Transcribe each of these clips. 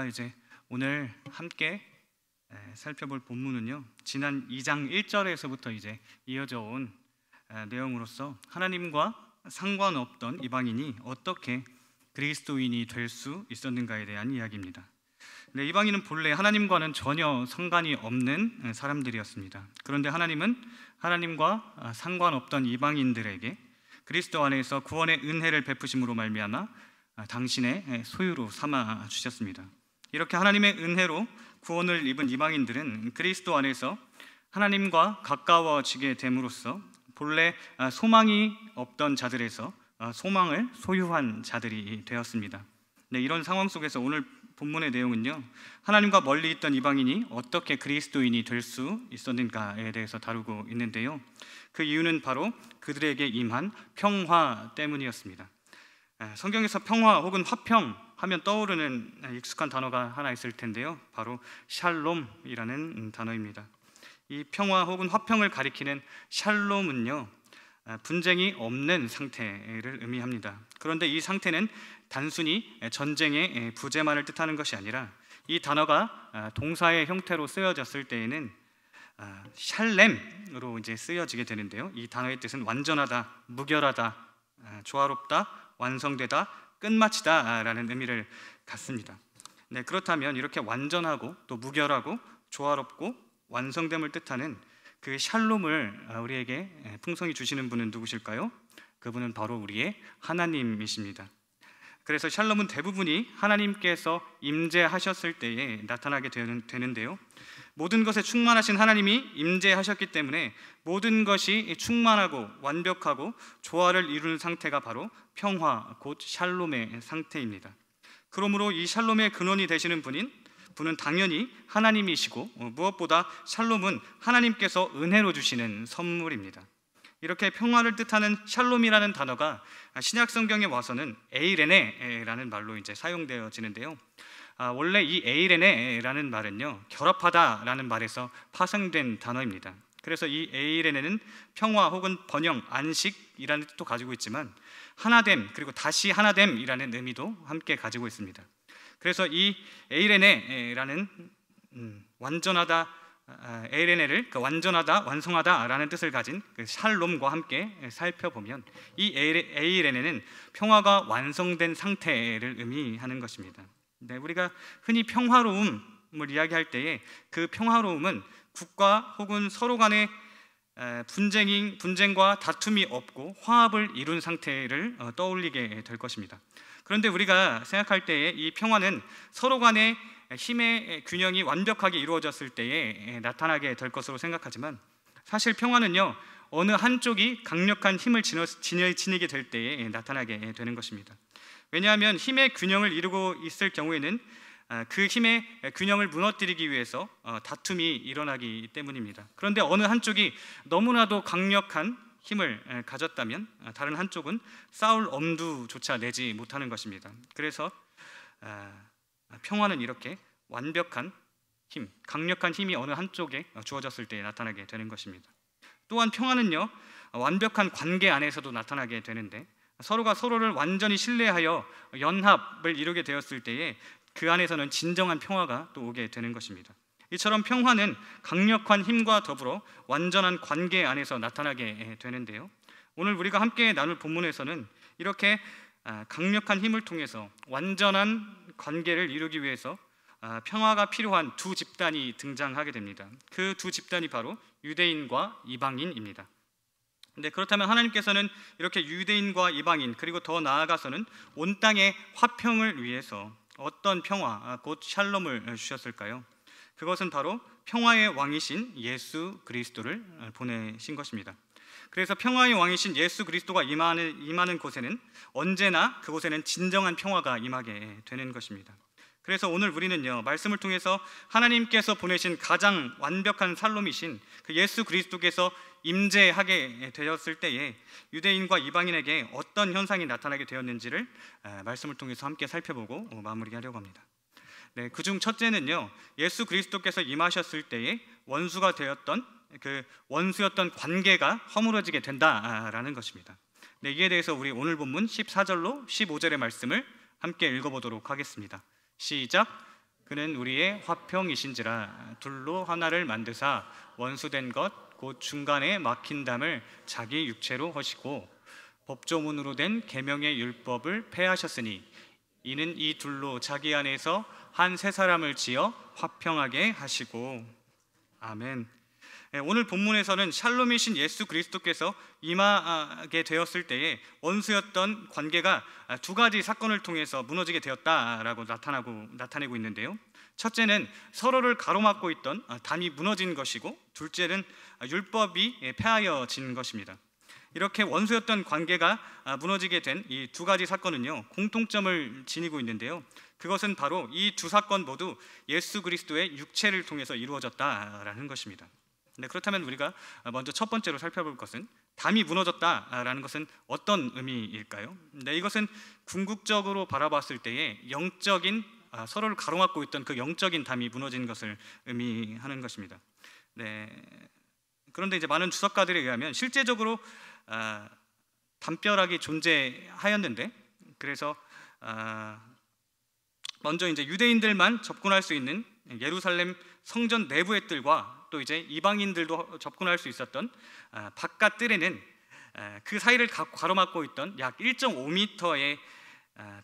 우리가 이제 오늘 함께 살펴볼 본문은요, 지난 2장 1절에서부터 이제 이어져 온 내용으로서 하나님과 상관없던 이방인이 어떻게 그리스도인이 될 수 있었는가에 대한 이야기입니다. 네, 이방인은 본래 하나님과는 전혀 상관이 없는 사람들이었습니다. 그런데 하나님은 하나님과 상관없던 이방인들에게 그리스도 안에서 구원의 은혜를 베푸심으로 말미암아 당신의 소유로 삼아 주셨습니다. 이렇게 하나님의 은혜로 구원을 입은 이방인들은 그리스도 안에서 하나님과 가까워지게 됨으로써 본래 소망이 없던 자들에서 소망을 소유한 자들이 되었습니다. 네, 이런 상황 속에서 오늘 본문의 내용은요, 하나님과 멀리 있던 이방인이 어떻게 그리스도인이 될 수 있었는가에 대해서 다루고 있는데요, 그 이유는 바로 그들에게 임한 평화 때문이었습니다. 성경에서 평화 혹은 화평 하면 떠오르는 익숙한 단어가 하나 있을 텐데요, 바로 샬롬이라는 단어입니다. 이 평화 혹은 화평을 가리키는 샬롬은요, 분쟁이 없는 상태를 의미합니다. 그런데 이 상태는 단순히 전쟁의 부재만을 뜻하는 것이 아니라 이 단어가 동사의 형태로 쓰여졌을 때에는 샬렘으로 이제 쓰여지게 되는데요, 이 단어의 뜻은 완전하다, 무결하다, 조화롭다, 완성되다, 끝마치다 라는 의미를 갖습니다. 네, 그렇다면 이렇게 완전하고 또 무결하고 조화롭고 완성됨을 뜻하는 그 샬롬을 우리에게 풍성히 주시는 분은 누구실까요? 그분은 바로 우리의 하나님이십니다. 그래서 샬롬은 대부분이 하나님께서 임재하셨을 때에 나타나게 되는데요, 모든 것에 충만하신 하나님이 임재하셨기 때문에 모든 것이 충만하고 완벽하고 조화를 이루는 상태가 바로 평화, 곧 샬롬의 상태입니다. 그러므로 이 샬롬의 근원이 되시는 분은 당연히 하나님이시고, 무엇보다 샬롬은 하나님께서 은혜로 주시는 선물입니다. 이렇게 평화를 뜻하는 샬롬이라는 단어가 신약 성경에 와서는 에이레네라는 말로 이제 사용되어지는데요, 원래 이 에이레네라는 말은요, 결합하다라는 말에서 파생된 단어입니다. 그래서 이 에이레네는 평화 혹은 번영, 안식이라는 뜻도 가지고 있지만 하나됨, 그리고 다시 하나됨이라는 의미도 함께 가지고 있습니다. 그래서 이 에이레네라는 완전하다, 에이레네를 완전하다, 완성하다라는 뜻을 가진 그 샬롬과 함께 살펴보면 이 에이레네는 평화가 완성된 상태를 의미하는 것입니다. 네, 우리가 흔히 평화로움을 이야기할 때에 그 평화로움은 국가 혹은 서로 간의 분쟁과 다툼이 없고 화합을 이룬 상태를 떠올리게 될 것입니다. 그런데 우리가 생각할 때에 이 평화는 서로 간의 힘의 균형이 완벽하게 이루어졌을 때에 나타나게 될 것으로 생각하지만, 사실 평화는요, 어느 한쪽이 강력한 힘을 지니게 될 때에 나타나게 되는 것입니다. 왜냐하면 힘의 균형을 이루고 있을 경우에는 그 힘의 균형을 무너뜨리기 위해서 다툼이 일어나기 때문입니다. 그런데 어느 한쪽이 너무나도 강력한 힘을 가졌다면 다른 한쪽은 싸울 엄두조차 내지 못하는 것입니다. 그래서 평화는 이렇게 완벽한 힘, 강력한 힘이 어느 한쪽에 주어졌을 때 나타나게 되는 것입니다. 또한 평화는요, 완벽한 관계 안에서도 나타나게 되는데, 서로가 서로를 완전히 신뢰하여 연합을 이루게 되었을 때에 그 안에서는 진정한 평화가 또 오게 되는 것입니다. 이처럼 평화는 강력한 힘과 더불어 완전한 관계 안에서 나타나게 되는데요, 오늘 우리가 함께 나눌 본문에서는 이렇게 강력한 힘을 통해서 완전한 관계를 이루기 위해서 평화가 필요한 두 집단이 등장하게 됩니다. 그 두 집단이 바로 유대인과 이방인입니다. 근데 그렇다면 하나님께서는 이렇게 유대인과 이방인, 그리고 더 나아가서는 온 땅의 화평을 위해서 어떤 평화, 곧 샬롬을 주셨을까요? 그것은 바로 평화의 왕이신 예수 그리스도를 보내신 것입니다. 그래서 평화의 왕이신 예수 그리스도가 임하는 곳에는 언제나 그곳에는 진정한 평화가 임하게 되는 것입니다. 그래서 오늘 우리는요, 말씀을 통해서 하나님께서 보내신 가장 완벽한 샬롬이신 그 예수 그리스도께서 임재하게 되었을 때에 유대인과 이방인에게 어떤 현상이 나타나게 되었는지를 말씀을 통해서 함께 살펴보고 마무리하려고 합니다. 네, 그중 첫째는요, 예수 그리스도께서 임하셨을 때에 원수가 되었던 그 원수였던 관계가 허물어지게 된다라는 것입니다. 네, 이에 대해서 우리 오늘 본문 14절로 15절의 말씀을 함께 읽어보도록 하겠습니다. 시작. 그는 우리의 화평이신지라 둘로 하나를 만드사 원수된 것 곧 중간에 막힌 담을 자기 육체로 허시고 법조문으로 된 계명의 율법을 폐하셨으니 이는 이 둘로 자기 안에서 한 세 사람을 지어 화평하게 하시고. 아멘. 오늘 본문에서는 샬롬이신 예수 그리스도께서 임하게 되었을 때에 원수였던 관계가 두 가지 사건을 통해서 무너지게 되었다라고 나타내고 있는데요. 첫째는 서로를 가로막고 있던 담이 무너진 것이고, 둘째는 율법이 폐하여진 것입니다. 이렇게 원수였던 관계가 무너지게 된 이 두 가지 사건은요, 공통점을 지니고 있는데요. 그것은 바로 이 두 사건 모두 예수 그리스도의 육체를 통해서 이루어졌다라는 것입니다. 네, 그렇다면 우리가 먼저 첫 번째로 살펴볼 것은 담이 무너졌다라는 것은 어떤 의미일까요? 네, 이것은 궁극적으로 바라봤을 때에 영적인 서로를 가로막고 있던 그 영적인 담이 무너진 것을 의미하는 것입니다. 네, 그런데 이제 많은 주석가들에 의하면 실제적으로 담벼락이 존재하였는데, 그래서 먼저 이제 유대인들만 접근할 수 있는 예루살렘 성전 내부의 뜰과 또 이제 이방인들도 접근할 수 있었던 바깥 뜰에는 그 사이를 가로막고 있던 약 1.5m의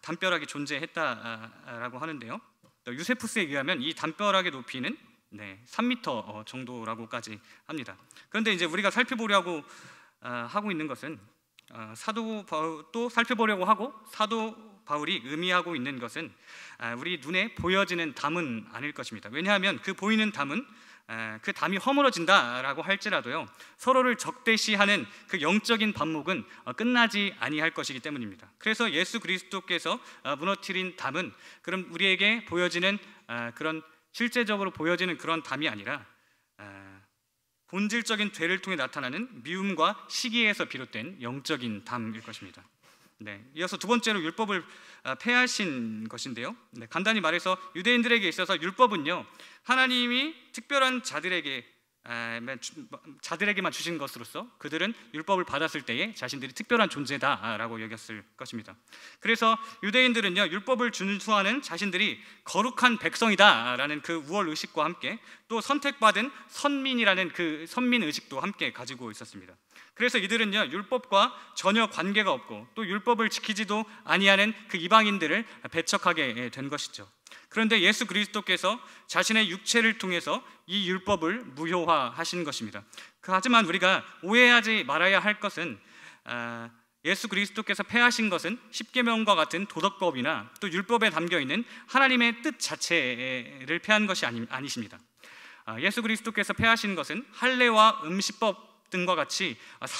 담벼락이 존재했다라고 하는데요. 또 유세푸스에 의하면 이 담벼락의 높이는 3m 정도라고까지 합니다. 그런데 이제 우리가 살펴보려고 하고 있는 것은 또 살펴보려고 하고 사도 바울이 의미하고 있는 것은 우리 눈에 보여지는 담은 아닐 것입니다. 왜냐하면 그 보이는 담은 그 담이 허물어진다라고 할지라도요, 서로를 적대시하는 그 영적인 반목은 끝나지 아니할 것이기 때문입니다. 그래서 예수 그리스도께서 무너뜨린 담은 그럼 우리에게 보여지는 그런 실제적으로 보여지는 그런 담이 아니라 본질적인 죄를 통해 나타나는 미움과 시기에서 비롯된 영적인 담일 것입니다. 네, 이어서 두 번째로 율법을 폐하신 것인데요. 네, 간단히 말해서 유대인들에게 있어서 율법은요, 하나님이 특별한 자들에게만 주신 것으로서 그들은 율법을 받았을 때에 자신들이 특별한 존재다라고 여겼을 것입니다. 그래서 유대인들은요, 율법을 준수하는 자신들이 거룩한 백성이다라는 그 우월 의식과 함께 또 선택받은 선민이라는 그 선민 의식도 함께 가지고 있었습니다. 그래서 이들은요, 율법과 전혀 관계가 없고 또 율법을 지키지도 아니하는 그 이방인들을 배척하게 된 것이죠. 그런데 예수 그리스도께서 자신의 육체를 통해서 이 율법을 무효화하신 것입니다. 하지만 우리가 오해하지 말아야 할 것은 예수 그리스도께서 폐하신 것은 십계명과 같은 도덕법이나 또 율법에 담겨있는 하나님의 뜻 자체를 폐한 것이 아니십니다. 예수 그리스도께서 폐하신 것은 할례와 음시법 등과 같이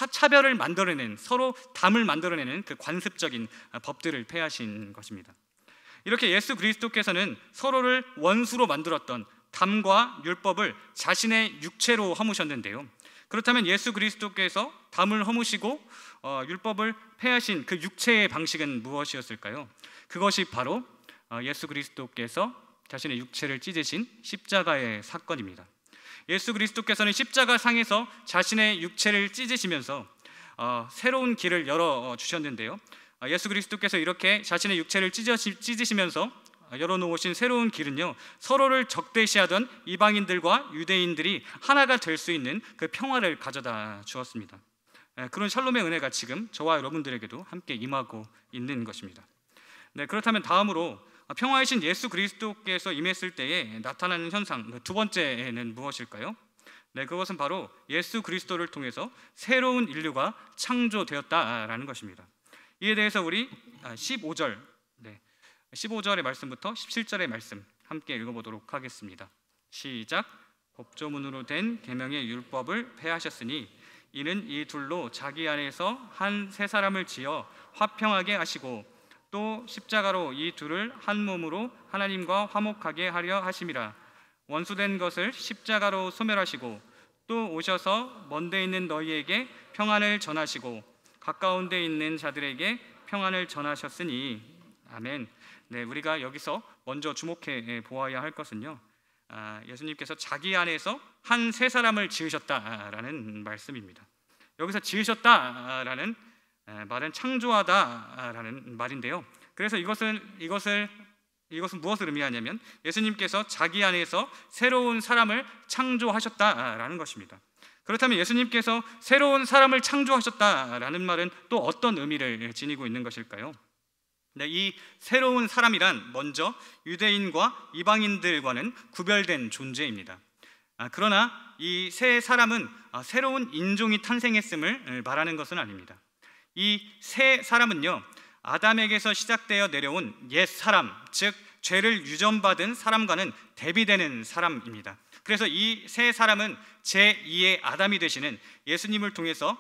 차별을 만들어내는, 서로 담을 만들어내는 그 관습적인 법들을 폐하신 것입니다. 이렇게 예수 그리스도께서는 서로를 원수로 만들었던 담과 율법을 자신의 육체로 허무셨는데요. 그렇다면 예수 그리스도께서 담을 허무시고 율법을 폐하신 그 육체의 방식은 무엇이었을까요? 그것이 바로 예수 그리스도께서 자신의 육체를 찢으신 십자가의 사건입니다. 예수 그리스도께서는 십자가 상에서 자신의 육체를 찢으시면서 새로운 길을 열어주셨는데요. 예수 그리스도께서 이렇게 자신의 육체를 찢으시면서 열어놓으신 새로운 길은요, 서로를 적대시하던 이방인들과 유대인들이 하나가 될 수 있는 그 평화를 가져다 주었습니다. 그런 샬롬의 은혜가 지금 저와 여러분들에게도 함께 임하고 있는 것입니다. 네, 그렇다면 다음으로 평화이신 예수 그리스도께서 임했을 때에 나타나는 현상 두 번째는 무엇일까요? 네, 그것은 바로 예수 그리스도를 통해서 새로운 인류가 창조되었다라는 것입니다. 이에 대해서 우리 15절의 말씀부터 17절의 말씀 함께 읽어보도록 하겠습니다. 시작. 법조문으로 된 계명의 율법을 폐하셨으니 이는 이 둘로 자기 안에서 한 세 사람을 지어 화평하게 하시고 또 십자가로 이 둘을 한 몸으로 하나님과 화목하게 하려 하심이라. 원수된 것을 십자가로 소멸하시고 또 오셔서 먼데 있는 너희에게 평안을 전하시고 가까운 데 있는 자들에게 평안을 전하셨으니. 아멘. 네, 우리가 여기서 먼저 주목해 보아야 할 것은요, 예수님께서 자기 안에서 한 세 사람을 지으셨다라는 말씀입니다. 여기서 지으셨다라는 말은 창조하다라는 말인데요. 그래서 이것을 이것은 무엇을 의미하냐면 예수님께서 자기 안에서 새로운 사람을 창조하셨다라는 것입니다. 그렇다면 예수님께서 새로운 사람을 창조하셨다라는 말은 또 어떤 의미를 지니고 있는 것일까요? 네, 이 새로운 사람이란 먼저 유대인과 이방인들과는 구별된 존재입니다. 그러나 이 새 사람은 새로운 인종이 탄생했음을 말하는 것은 아닙니다. 이 새 사람은요, 아담에게서 시작되어 내려온 옛 사람, 즉 죄를 유전받은 사람과는 대비되는 사람입니다. 그래서 이 새 사람은 제2의 아담이 되시는 예수님을 통해서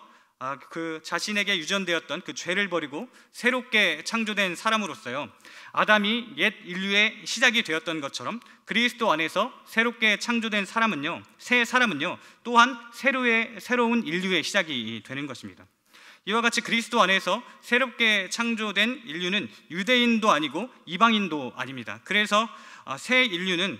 그 자신에게 유전되었던 그 죄를 버리고 새롭게 창조된 사람으로서요, 아담이 옛 인류의 시작이 되었던 것처럼 그리스도 안에서 새롭게 창조된 사람은요, 새 사람은요 또한 새로운 인류의 시작이 되는 것입니다. 이와 같이 그리스도 안에서 새롭게 창조된 인류는 유대인도 아니고 이방인도 아닙니다. 그래서 새 인류는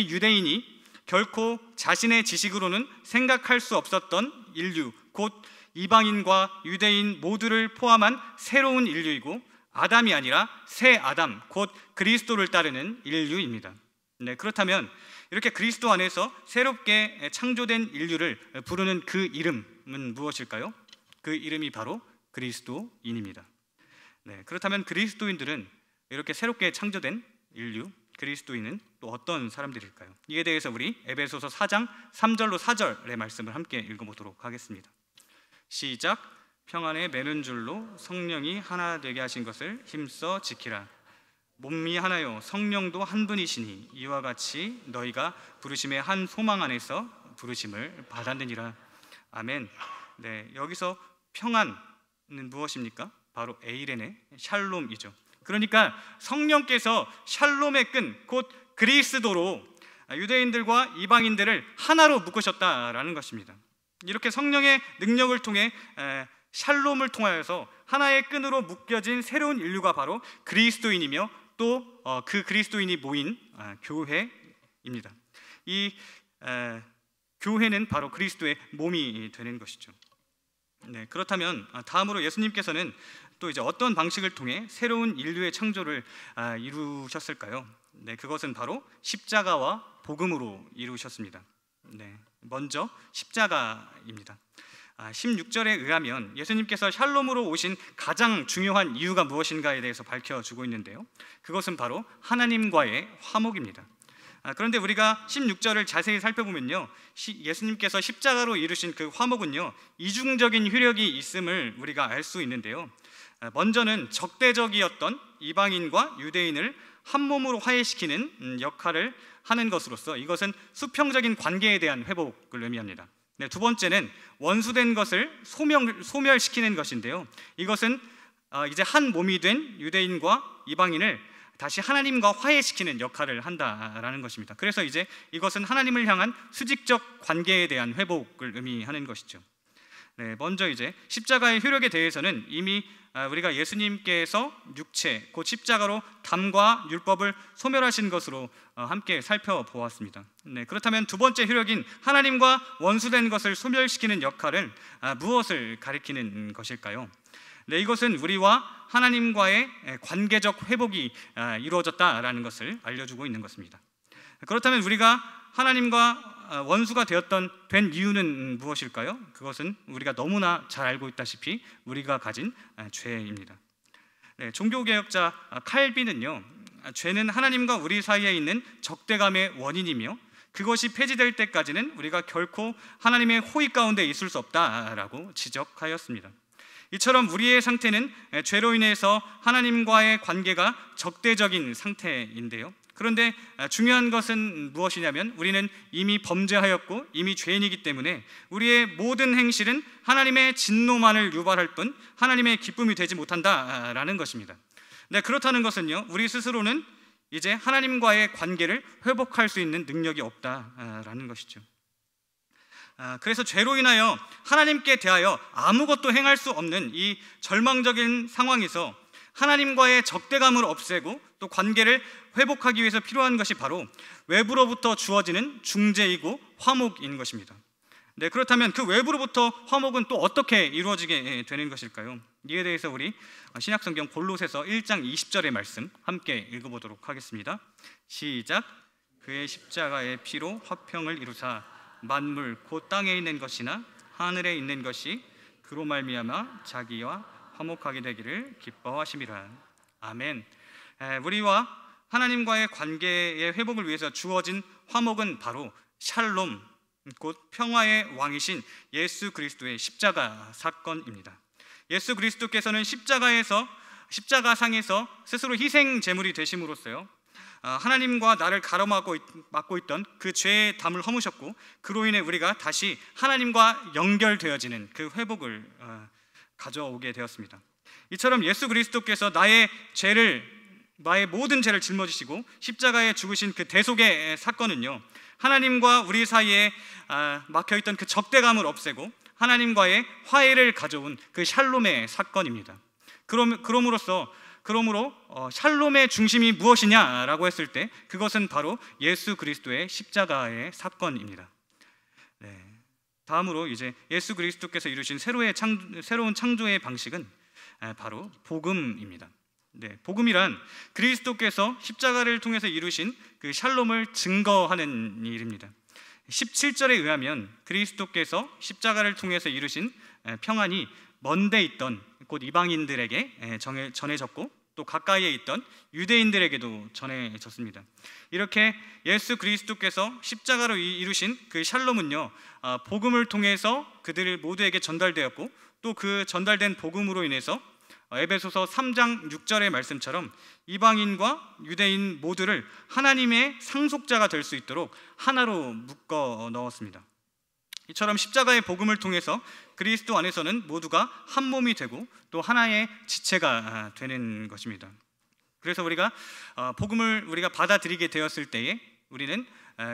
유대인이 결코 자신의 지식으로는 생각할 수 없었던 인류, 곧 이방인과 유대인 모두를 포함한 새로운 인류이고, 아담이 아니라 새 아담, 곧 그리스도를 따르는 인류입니다. 네, 그렇다면 이렇게 그리스도 안에서 새롭게 창조된 인류를 부르는 그 이름은 무엇일까요? 그 이름이 바로 그리스도인입니다. 네, 그렇다면 그리스도인들은, 이렇게 새롭게 창조된 인류, 그리스도인은 또 어떤 사람들일까요? 이에 대해서 우리 에베소서 4장 3절로 4절의 말씀을 함께 읽어보도록 하겠습니다. 시작. 평안에 매는 줄로 성령이 하나 되게 하신 것을 힘써 지키라. 몸이 하나요 성령도 한 분이시니 이와 같이 너희가 부르심의 한 소망 안에서 부르심을 받았느니라. 아멘. 네, 여기서 평안은 무엇입니까? 바로 에이레네, 샬롬이죠. 그러니까 성령께서 샬롬의 끈, 곧 그리스도로 유대인들과 이방인들을 하나로 묶으셨다라는 것입니다. 이렇게 성령의 능력을 통해 샬롬을 통하여서 하나의 끈으로 묶여진 새로운 인류가 바로 그리스도인이며 또 그 그리스도인이 모인 교회입니다. 이 교회는 바로 그리스도의 몸이 되는 것이죠. 네, 그렇다면 다음으로 예수님께서는 또 이제 어떤 방식을 통해 새로운 인류의 창조를 이루셨을까요? 네, 그것은 바로 십자가와 복음으로 이루셨습니다. 네, 먼저 십자가입니다. 16절에 의하면 예수님께서 샬롬으로 오신 가장 중요한 이유가 무엇인가에 대해서 밝혀주고 있는데요, 그것은 바로 하나님과의 화목입니다. 그런데 우리가 16절을 자세히 살펴보면요, 예수님께서 십자가로 이루신 그 화목은요, 이중적인 효력이 있음을 우리가 알 수 있는데요, 먼저는 적대적이었던 이방인과 유대인을 한 몸으로 화해시키는 역할을 하는 것으로서 이것은 수평적인 관계에 대한 회복을 의미합니다. 네, 두 번째는 원수된 것을 소멸시키는 것인데요, 이것은 이제 한 몸이 된 유대인과 이방인을 다시 하나님과 화해시키는 역할을 한다라는 것입니다. 그래서 이제 이것은 하나님을 향한 수직적 관계에 대한 회복을 의미하는 것이죠. 네, 먼저 이제 십자가의 효력에 대해서는 이미 우리가 예수님께서 육체, 곧 십자가로 담과 율법을 소멸하신 것으로 함께 살펴보았습니다. 네, 그렇다면 두 번째 효력인 하나님과 원수된 것을 소멸시키는 역할은 무엇을 가리키는 것일까요? 네, 이것은 우리와 하나님과의 관계적 회복이 이루어졌다라는 것을 알려주고 있는 것입니다. 그렇다면 우리가 하나님과 원수가 된 이유는 무엇일까요? 그것은 우리가 너무나 잘 알고 있다시피 우리가 가진 죄입니다. 네, 종교개혁자 칼빈은요, 죄는 하나님과 우리 사이에 있는 적대감의 원인이며 그것이 폐지될 때까지는 우리가 결코 하나님의 호의 가운데 있을 수 없다라고 지적하였습니다. 이처럼 우리의 상태는 죄로 인해서 하나님과의 관계가 적대적인 상태인데요, 그런데 중요한 것은 무엇이냐면 우리는 이미 범죄하였고 이미 죄인이기 때문에 우리의 모든 행실은 하나님의 진노만을 유발할 뿐 하나님의 기쁨이 되지 못한다라는 것입니다. 네, 그렇다는 것은요, 우리 스스로는 이제 하나님과의 관계를 회복할 수 있는 능력이 없다라는 것이죠. 그래서 죄로 인하여 하나님께 대하여 아무것도 행할 수 없는 이 절망적인 상황에서 하나님과의 적대감을 없애고 또 관계를 회복하기 위해서 필요한 것이 바로 외부로부터 주어지는 중재이고 화목인 것입니다. 네, 그렇다면 그 외부로부터 화목은 또 어떻게 이루어지게 되는 것일까요? 이에 대해서 우리 신약성경 골로새서 1장 20절의 말씀 함께 읽어보도록 하겠습니다. 시작. 그의 십자가의 피로 화평을 이루사 만물 곧 땅에 있는 것이나 하늘에 있는 것이 그로 말미암아 자기와 화목하게 되기를 기뻐하심이라. 아멘. 우리와 하나님과의 관계의 회복을 위해서 주어진 화목은 바로 샬롬, 곧 평화의 왕이신 예수 그리스도의 십자가 사건입니다. 예수 그리스도께서는 십자가상에서 스스로 희생 제물이 되심으로써요, 하나님과 나를 가로막고 있던 그 죄의 담을 허무셨고, 그로 인해 우리가 다시 하나님과 연결되어지는 그 회복을 가져오게 되었습니다. 이처럼 예수 그리스도께서 나의 모든 죄를 짊어지시고 십자가에 죽으신 그 대속의 사건은요, 하나님과 우리 사이에 막혀있던 그 적대감을 없애고 하나님과의 화해를 가져온 그 샬롬의 사건입니다. 그러므로 샬롬의 중심이 무엇이냐라고 했을 때 그것은 바로 예수 그리스도의 십자가의 사건입니다. 네. 다음으로 이제 예수 그리스도께서 이루신 새로운 창조의 방식은 바로 복음입니다. 네, 복음이란 그리스도께서 십자가를 통해서 이루신 그 샬롬을 증거하는 일입니다. 17절에 의하면 그리스도께서 십자가를 통해서 이루신 평안이 먼데 있던 곧 이방인들에게 전해졌고, 또 가까이에 있던 유대인들에게도 전해졌습니다. 이렇게 예수 그리스도께서 십자가로 이루신 그 샬롬은요, 복음을 통해서 그들 모두에게 전달되었고, 또 그 전달된 복음으로 인해서 에베소서 3장 6절의 말씀처럼 이방인과 유대인 모두를 하나님의 상속자가 될 수 있도록 하나로 묶어 넣었습니다. 이처럼 십자가의 복음을 통해서 그리스도 안에서는 모두가 한 몸이 되고 또 하나의 지체가 되는 것입니다. 그래서 우리가 복음을 받아들이게 되었을 때에 우리는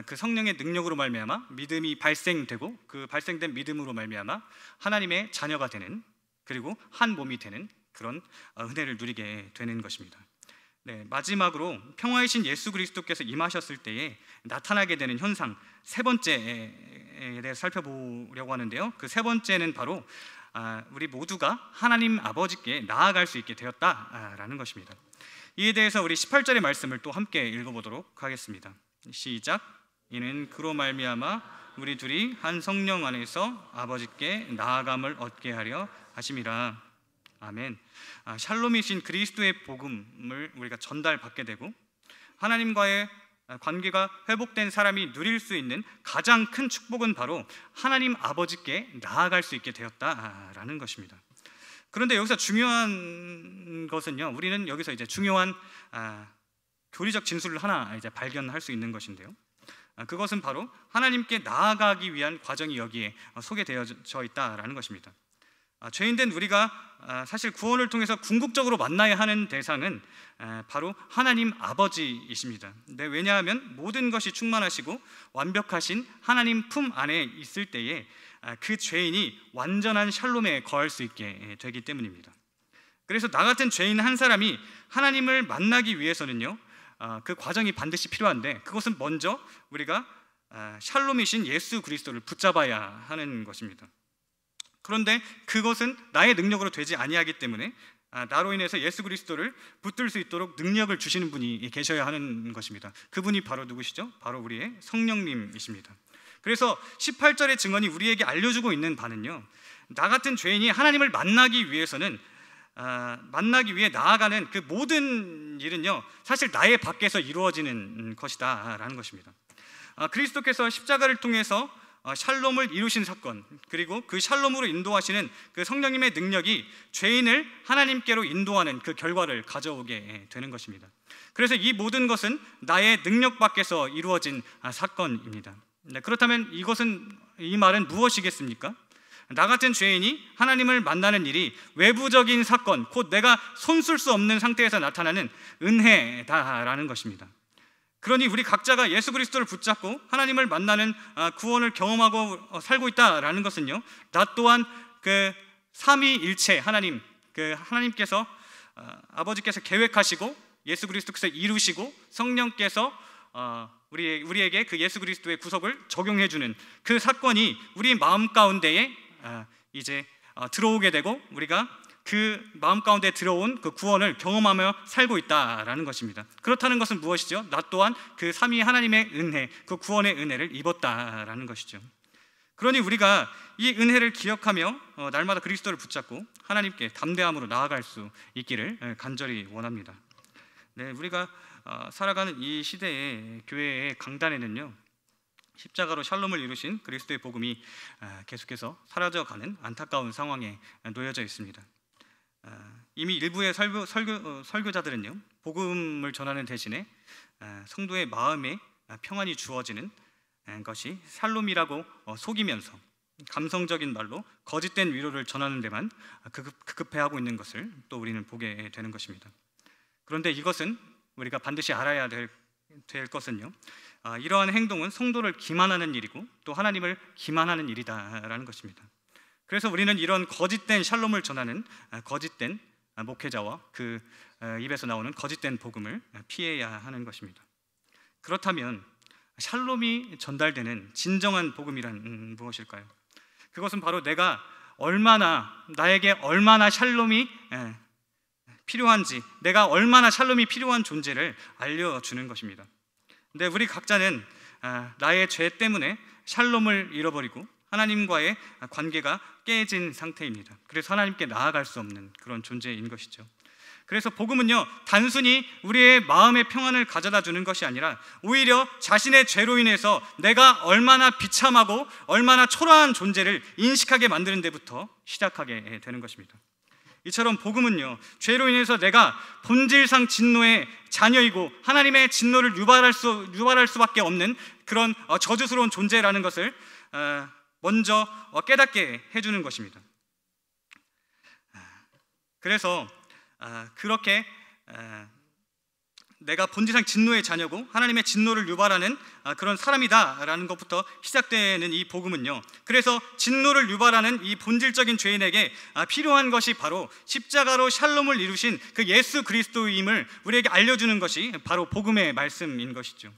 그 성령의 능력으로 말미암아 믿음이 발생되고, 그 발생된 믿음으로 말미암아 하나님의 자녀가 되는, 그리고 한 몸이 되는 그런 은혜를 누리게 되는 것입니다. 네, 마지막으로 평화이신 예수 그리스도께서 임하셨을 때에 나타나게 되는 현상 세 번째에 대해서 살펴보려고 하는데요, 그 세 번째는 바로 우리 모두가 하나님 아버지께 나아갈 수 있게 되었다라는 것입니다. 이에 대해서 우리 18절의 말씀을 또 함께 읽어보도록 하겠습니다. 시작. 이는 그로 말미암아 우리 둘이 한 성령 안에서 아버지께 나아감을 얻게 하려 하심이라. 아멘. 샬롬이신 그리스도의 복음을 우리가 전달받게 되고, 하나님과의 관계가 회복된 사람이 누릴 수 있는 가장 큰 축복은 바로 하나님 아버지께 나아갈 수 있게 되었다라는 것입니다. 그런데 여기서 중요한 것은요, 우리는 여기서 이제 중요한 교리적 진술을 하나 이제 발견할 수 있는 것인데요, 그것은 바로 하나님께 나아가기 위한 과정이 여기에 소개되어져 있다라는 것입니다. 죄인된 우리가 사실 구원을 통해서 궁극적으로 만나야 하는 대상은 바로 하나님 아버지이십니다. 네, 왜냐하면 모든 것이 충만하시고 완벽하신 하나님 품 안에 있을 때에 그 죄인이 완전한 샬롬에 거할 수 있게 되기 때문입니다. 그래서 나 같은 죄인 한 사람이 하나님을 만나기 위해서는요, 그 과정이 반드시 필요한데, 그것은 먼저 우리가 샬롬이신 예수 그리스도를 붙잡아야 하는 것입니다. 그런데 그것은 나의 능력으로 되지 아니하기 때문에 나로 인해서 예수 그리스도를 붙들 수 있도록 능력을 주시는 분이 계셔야 하는 것입니다. 그분이 바로 누구시죠? 바로 우리의 성령님이십니다. 그래서 18절의 증언이 우리에게 알려주고 있는 바는요, 나 같은 죄인이 하나님을 만나기 위해서는 만나기 위해 나아가는 그 모든 일은요, 사실 나의 밖에서 이루어지는 것이다 라는 것입니다. 그리스도께서 십자가를 통해서 샬롬을 이루신 사건, 그리고 그 샬롬으로 인도하시는 그 성령님의 능력이 죄인을 하나님께로 인도하는 그 결과를 가져오게 되는 것입니다. 그래서 이 모든 것은 나의 능력 밖에서 이루어진 사건입니다. 네, 그렇다면 이 말은 무엇이겠습니까? 나 같은 죄인이 하나님을 만나는 일이 외부적인 사건, 곧 내가 손쓸 수 없는 상태에서 나타나는 은혜다라는 것입니다. 그러니 우리 각자가 예수 그리스도를 붙잡고 하나님을 만나는 구원을 경험하고 살고 있다라는 것은요, 나 또한 그 삼위일체 하나님, 그 하나님께서 아버지께서 계획하시고 예수 그리스도께서 이루시고 성령께서 우리에게 그 예수 그리스도의 구속을 적용해주는 그 사건이 우리 마음 가운데에 이제 들어오게 되고, 우리가 그 마음 가운데 들어온 그 구원을 경험하며 살고 있다라는 것입니다. 그렇다는 것은 무엇이죠? 나 또한 그 삼위 하나님의 은혜, 그 구원의 은혜를 입었다라는 것이죠. 그러니 우리가 이 은혜를 기억하며 날마다 그리스도를 붙잡고 하나님께 담대함으로 나아갈 수 있기를 간절히 원합니다. 네, 우리가 살아가는 이 시대의 교회의 강단에는요, 십자가로 샬롬을 이루신 그리스도의 복음이 계속해서 사라져가는 안타까운 상황에 놓여져 있습니다. 이미 일부의 설교자들은요, 복음을 전하는 대신에 성도의 마음에 평안이 주어지는 것이 샬롬이라고 속이면서 감성적인 말로 거짓된 위로를 전하는 데만 급급해하고 있는 것을 또 우리는 보게 되는 것입니다. 그런데 이것은 우리가 반드시 알아야 될 것은요, 이러한 행동은 성도를 기만하는 일이고 또 하나님을 기만하는 일이다라는 것입니다. 그래서 우리는 이런 거짓된 샬롬을 전하는 거짓된 목회자와 그 입에서 나오는 거짓된 복음을 피해야 하는 것입니다. 그렇다면 샬롬이 전달되는 진정한 복음이란 무엇일까요? 그것은 바로 나에게 얼마나 샬롬이 필요한지, 내가 얼마나 샬롬이 필요한 존재를 알려주는 것입니다. 근데 우리 각자는 나의 죄 때문에 샬롬을 잃어버리고 하나님과의 관계가 깨진 상태입니다. 그래서 하나님께 나아갈 수 없는 그런 존재인 것이죠. 그래서 복음은요, 단순히 우리의 마음의 평안을 가져다 주는 것이 아니라 오히려 자신의 죄로 인해서 내가 얼마나 비참하고 얼마나 초라한 존재를 인식하게 만드는 데부터 시작하게 되는 것입니다. 이처럼 복음은요, 죄로 인해서 내가 본질상 진노의 자녀이고 하나님의 진노를 유발할 수밖에 없는 그런 저주스러운 존재라는 것을 먼저 깨닫게 해주는 것입니다. 그래서 그렇게 내가 본질상 진노의 자녀고 하나님의 진노를 유발하는 그런 사람이다라는 것부터 시작되는 이 복음은요, 그래서 진노를 유발하는 이 본질적인 죄인에게 필요한 것이 바로 십자가로 샬롬을 이루신 그 예수 그리스도임을 우리에게 알려주는 것이 바로 복음의 말씀인 것이죠.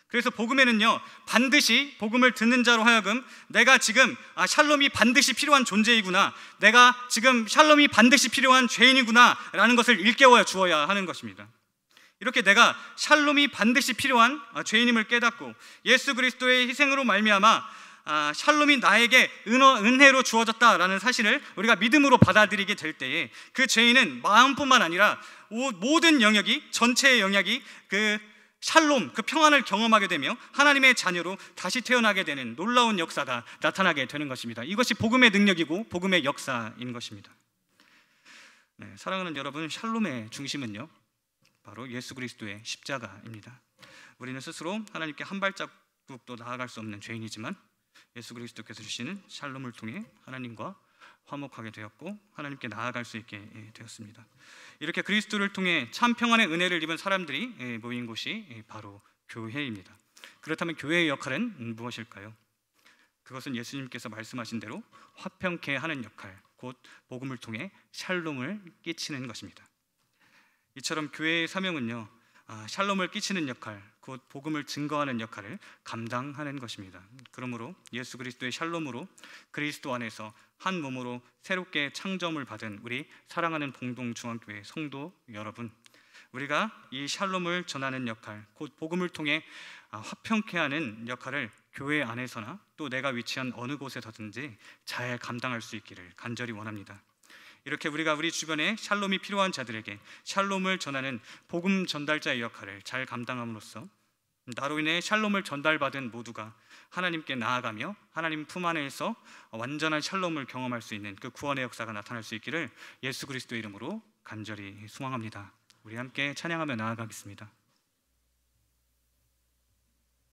그래서 복음에는요, 반드시 복음을 듣는 자로 하여금 내가 지금 샬롬이 반드시 필요한 존재이구나, 내가 지금 샬롬이 반드시 필요한 죄인이구나 라는 것을 일깨워 주어야 하는 것입니다. 이렇게 내가 샬롬이 반드시 필요한 죄인임을 깨닫고 예수 그리스도의 희생으로 말미암아 샬롬이 나에게 은혜로 주어졌다라는 사실을 우리가 믿음으로 받아들이게 될 때에 그 죄인은 마음뿐만 아니라 모든 영역이, 전체의 영역이 그 샬롬, 그 평안을 경험하게 되며 하나님의 자녀로 다시 태어나게 되는 놀라운 역사가 나타나게 되는 것입니다. 이것이 복음의 능력이고 복음의 역사인 것입니다. 네, 사랑하는 여러분, 샬롬의 중심은요, 바로 예수 그리스도의 십자가입니다. 우리는 스스로 하나님께 한 발자국도 나아갈 수 없는 죄인이지만 예수 그리스도께서 주시는 샬롬을 통해 하나님과 화목하게 되었고 하나님께 나아갈 수 있게 되었습니다. 이렇게 그리스도를 통해 참 평안의 은혜를 입은 사람들이 모인 곳이 바로 교회입니다. 그렇다면 교회의 역할은 무엇일까요? 그것은 예수님께서 말씀하신 대로 화평케 하는 역할, 곧 복음을 통해 샬롬을 끼치는 것입니다. 이처럼 교회의 사명은요, 샬롬을 끼치는 역할, 곧 복음을 증거하는 역할을 감당하는 것입니다. 그러므로 예수 그리스도의 샬롬으로 그리스도 안에서 한 몸으로 새롭게 창조함을 받은 우리 사랑하는 봉동중앙교회 성도 여러분, 우리가 이 샬롬을 전하는 역할, 곧 복음을 통해 화평케 하는 역할을 교회 안에서나 또 내가 위치한 어느 곳에서든지 잘 감당할 수 있기를 간절히 원합니다. 이렇게 우리가 우리 주변에 샬롬이 필요한 자들에게 샬롬을 전하는 복음 전달자의 역할을 잘 감당함으로써 나로 인해 샬롬을 전달받은 모두가 하나님께 나아가며 하나님 품 안에서 완전한 샬롬을 경험할 수 있는 그 구원의 역사가 나타날 수 있기를 예수 그리스도의 이름으로 간절히 소망합니다. 우리 함께 찬양하며 나아가겠습니다.